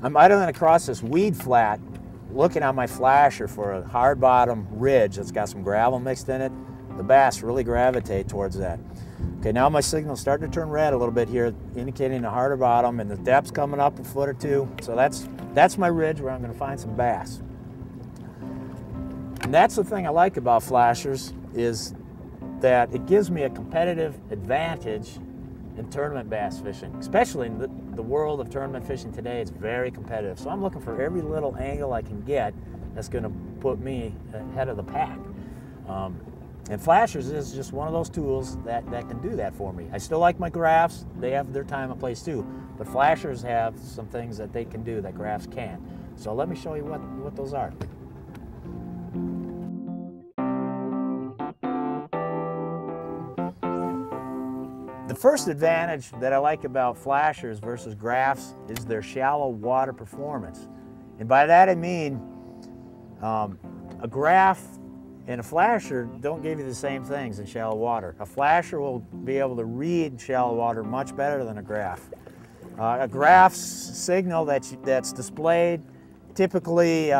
I'm idling across this weed flat, looking on my flasher for a hard bottom ridge that's got some gravel mixed in it. The bass really gravitate towards that. Okay, now my signal's starting to turn red a little bit here, indicating a harder bottom, and the depth's coming up a foot or two. So that's my ridge where I'm going to find some bass. And that's the thing I like about flashers, is that it gives me a competitive advantage in tournament bass fishing, especially in the world of tournament fishing today. It's very competitive. So I'm looking for every little angle I can get that's going to put me ahead of the pack. And flashers is just one of those tools that can do that for me. I still like my graphs. They have their time and place too. But flashers have some things that they can do that graphs can't. So let me show you what those are. The first advantage that I like about flashers versus graphs is their shallow water performance. And by that I mean a graph and a flasher don't give you the same things in shallow water. A flasher will be able to read shallow water much better than a graph. A graph's signal that's displayed, typically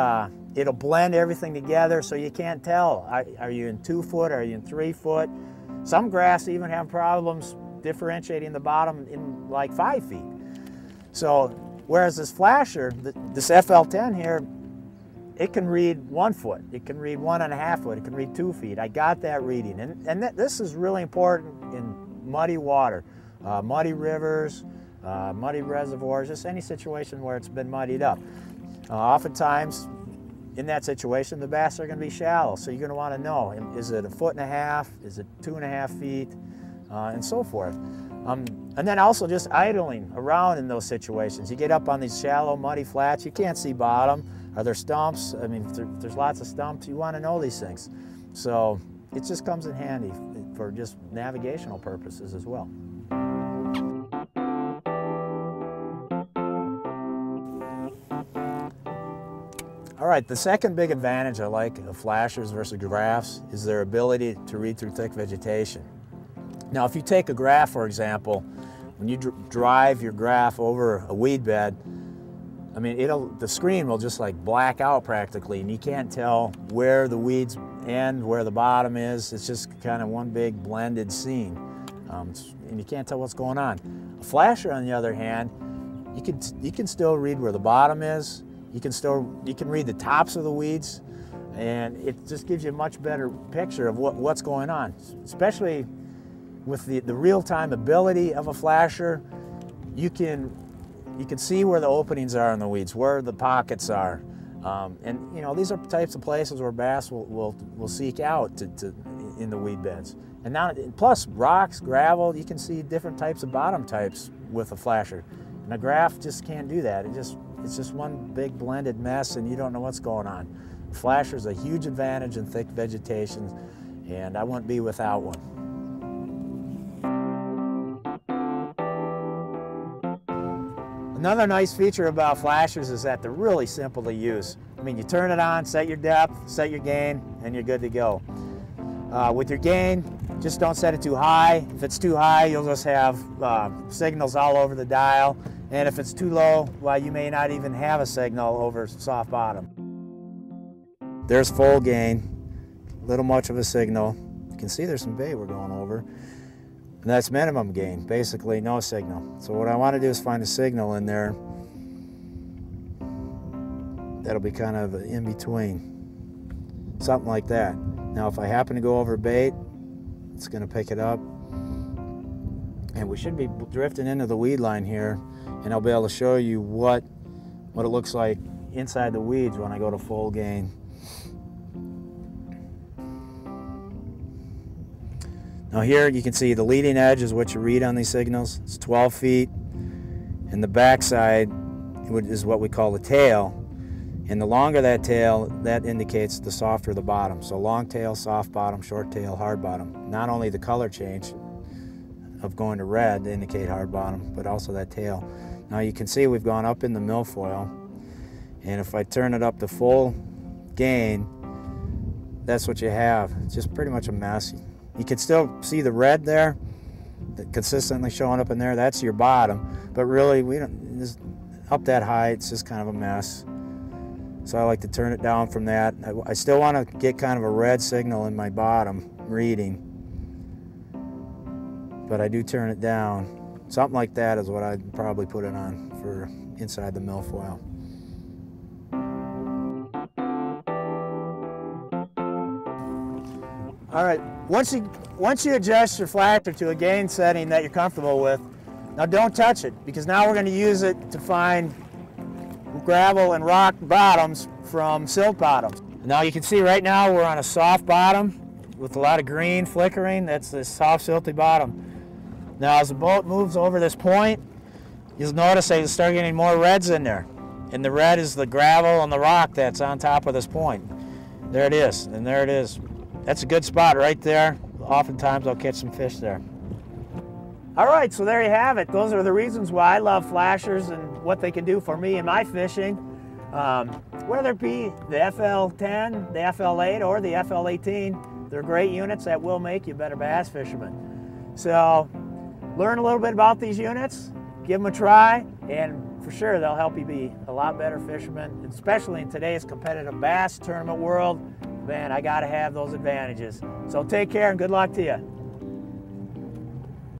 it'll blend everything together so you can't tell. Are you in 2 foot? Are you in 3 foot? Some graphs even have problems differentiating the bottom in like 5 feet. So whereas this flasher, this FL10 here, it can read 1 foot, it can read 1.5 foot, it can read 2 feet. I got that reading, and this is really important in muddy water, muddy rivers, muddy reservoirs, just any situation where it's been muddied up. Oftentimes, in that situation, the bass are going to be shallow, so you're going to want to know, is it 1.5 foot, is it 2.5 feet, and so forth. And then also just idling around in those situations. You get up on these shallow, muddy flats, you can't see bottom. Are there stumps? I mean, if there's lots of stumps, you want to know these things. So it just comes in handy for just navigational purposes as well. All right, the second big advantage I like of flashers versus graphs is their ability to read through thick vegetation. Now, if you take a graph, for example, when you drive your graph over a weed bed, I mean, the screen will just like black out practically, and you can't tell where the weeds end, where the bottom is. It's just kind of one big blended scene, and you can't tell what's going on. A flasher, on the other hand, you can still read where the bottom is. You can read the tops of the weeds, and it just gives you a much better picture of what's going on, especially with the real-time ability of a flasher. You can see where the openings are in the weeds, where the pockets are, and you know, these are types of places where bass will seek out in the weed beds. And now, plus rocks, gravel, you can see different types of bottom types with a flasher. And a graph just can't do that. It's just one big blended mess, and you don't know what's going on. A flasher's a huge advantage in thick vegetation, and I wouldn't be without one. Another nice feature about flashers is that they're really simple to use. I mean, you turn it on, set your depth, set your gain, and you're good to go. With your gain, just don't set it too high. If it's too high, you'll just have signals all over the dial. And if it's too low, well, you may not even have a signal over soft bottom. There's full gain, little much of a signal. You can see there's some bait we're going over. And that's minimum gain, basically no signal. So what I want to do is find a signal in there that'll be kind of in between, something like that. Now if I happen to go over bait, it's going to pick it up. And we should be drifting into the weed line here, and I'll be able to show you what it looks like inside the weeds when I go to full gain. Now here you can see the leading edge is what you read on these signals. It's 12 feet, and the backside is what we call the tail. And the longer that tail, that indicates the softer the bottom. So long tail, soft bottom, short tail, hard bottom. Not only the color change of going to red to indicate hard bottom, but also that tail. Now you can see we've gone up in the milfoil, and if I turn it up to full gain, that's what you have. It's just pretty much a mess. You can still see the red there, consistently showing up in there. That's your bottom, but really up that high, it's just kind of a mess. So I like to turn it down from that. I still want to get kind of a red signal in my bottom reading, but I do turn it down. Something like that is what I'd probably put it on for inside the milfoil. All right, once you adjust your flasher to a gain setting that you're comfortable with, now don't touch it, because now we're going to use it to find gravel and rock bottoms from silt bottoms. Now you can see right now we're on a soft bottom with a lot of green flickering. That's the soft silty bottom. Now as the boat moves over this point, you'll notice they start getting more reds in there. And the red is the gravel and the rock that's on top of this point. There it is, and there it is. That's a good spot right there. Oftentimes I'll catch some fish there. All right, so there you have it. Those are the reasons why I love flashers and what they can do for me in my fishing. Whether it be the FL10, the FL8, or the FL18, they're great units that will make you a better bass fisherman. So learn a little bit about these units, give them a try, and for sure they'll help you be a lot better fisherman, especially in today's competitive bass tournament world. Man, I gotta have those advantages. So take care and good luck to you.